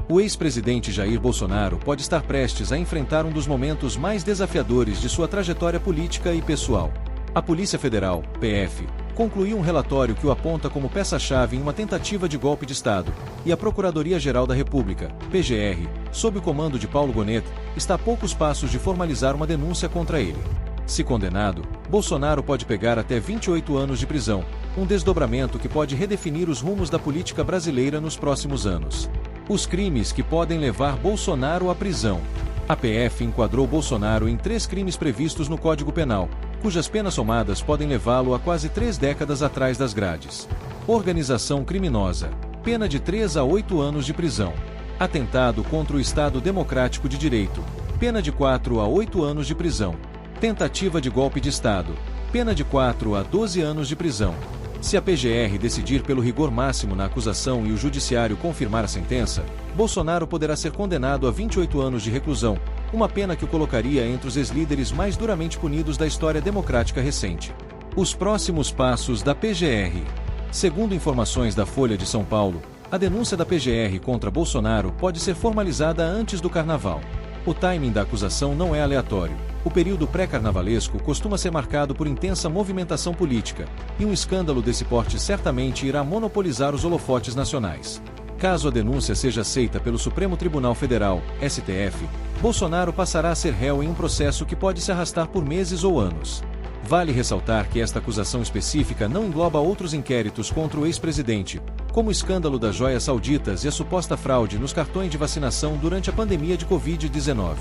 O ex-presidente Jair Bolsonaro pode estar prestes a enfrentar um dos momentos mais desafiadores de sua trajetória política e pessoal. A Polícia Federal, PF, concluiu um relatório que o aponta como peça-chave em uma tentativa de golpe de Estado, e a Procuradoria-Geral da República, PGR, sob o comando de Paulo Gonet, está a poucos passos de formalizar uma denúncia contra ele. Se condenado, Bolsonaro pode pegar até 28 anos de prisão, um desdobramento que pode redefinir os rumos da política brasileira nos próximos anos. Os crimes que podem levar Bolsonaro à prisão. A PF enquadrou Bolsonaro em 3 crimes previstos no Código Penal, cujas penas somadas podem levá-lo a quase 3 décadas atrás das grades. Organização criminosa. Pena de 3 a 8 anos de prisão. Atentado contra o Estado Democrático de Direito. Pena de 4 a 8 anos de prisão. Tentativa de golpe de Estado. Pena de 4 a 12 anos de prisão. Se a PGR decidir pelo rigor máximo na acusação e o Judiciário confirmar a sentença, Bolsonaro poderá ser condenado a 28 anos de reclusão, uma pena que o colocaria entre os ex-líderes mais duramente punidos da história democrática recente. Os próximos passos da PGR. Segundo informações da Folha de São Paulo, a denúncia da PGR contra Bolsonaro pode ser formalizada antes do Carnaval. O timing da acusação não é aleatório. O período pré-carnavalesco costuma ser marcado por intensa movimentação política, e um escândalo desse porte certamente irá monopolizar os holofotes nacionais. Caso a denúncia seja aceita pelo Supremo Tribunal Federal, STF, Bolsonaro passará a ser réu em um processo que pode se arrastar por meses ou anos. Vale ressaltar que esta acusação específica não engloba outros inquéritos contra o ex-presidente, como o escândalo das joias sauditas e a suposta fraude nos cartões de vacinação durante a pandemia de Covid-19.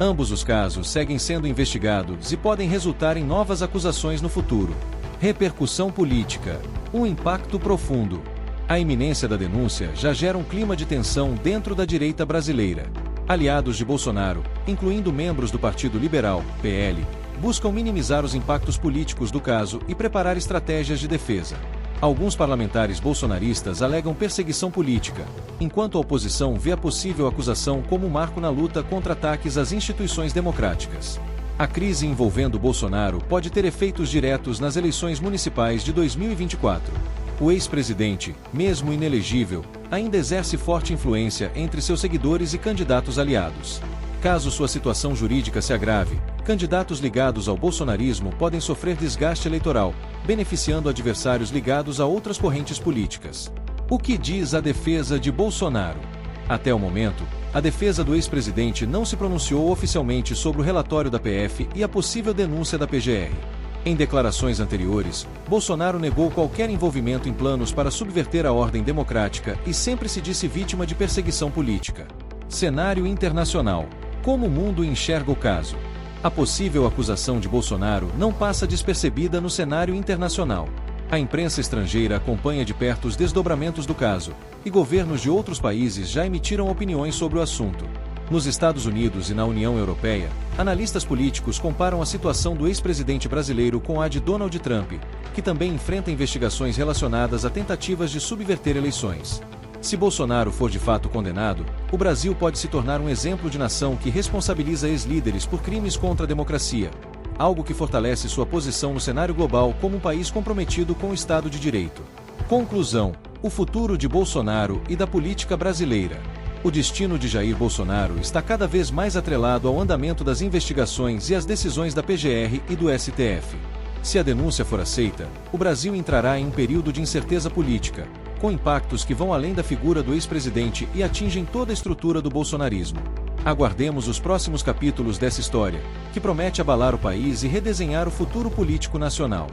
Ambos os casos seguem sendo investigados e podem resultar em novas acusações no futuro. Repercussão política. Um impacto profundo. A iminência da denúncia já gera um clima de tensão dentro da direita brasileira. Aliados de Bolsonaro, incluindo membros do Partido Liberal, PL, buscam minimizar os impactos políticos do caso e preparar estratégias de defesa. Alguns parlamentares bolsonaristas alegam perseguição política, enquanto a oposição vê a possível acusação como um marco na luta contra ataques às instituições democráticas. A crise envolvendo Bolsonaro pode ter efeitos diretos nas eleições municipais de 2024. O ex-presidente, mesmo inelegível, ainda exerce forte influência entre seus seguidores e candidatos aliados. Caso sua situação jurídica se agrave, candidatos ligados ao bolsonarismo podem sofrer desgaste eleitoral, beneficiando adversários ligados a outras correntes políticas. O que diz a defesa de Bolsonaro? Até o momento, a defesa do ex-presidente não se pronunciou oficialmente sobre o relatório da PF e a possível denúncia da PGR. Em declarações anteriores, Bolsonaro negou qualquer envolvimento em planos para subverter a ordem democrática e sempre se disse vítima de perseguição política. Cenário internacional. Como o mundo enxerga o caso? A possível acusação de Bolsonaro não passa despercebida no cenário internacional. A imprensa estrangeira acompanha de perto os desdobramentos do caso, e governos de outros países já emitiram opiniões sobre o assunto. Nos Estados Unidos e na União Europeia, analistas políticos comparam a situação do ex-presidente brasileiro com a de Donald Trump, que também enfrenta investigações relacionadas a tentativas de subverter eleições. Se Bolsonaro for de fato condenado, o Brasil pode se tornar um exemplo de nação que responsabiliza ex-líderes por crimes contra a democracia, algo que fortalece sua posição no cenário global como um país comprometido com o Estado de Direito. Conclusão: o futuro de Bolsonaro e da política brasileira. O destino de Jair Bolsonaro está cada vez mais atrelado ao andamento das investigações e às decisões da PGR e do STF. Se a denúncia for aceita, o Brasil entrará em um período de incerteza política, com impactos que vão além da figura do ex-presidente e atingem toda a estrutura do bolsonarismo. Aguardemos os próximos capítulos dessa história, que promete abalar o país e redesenhar o futuro político nacional.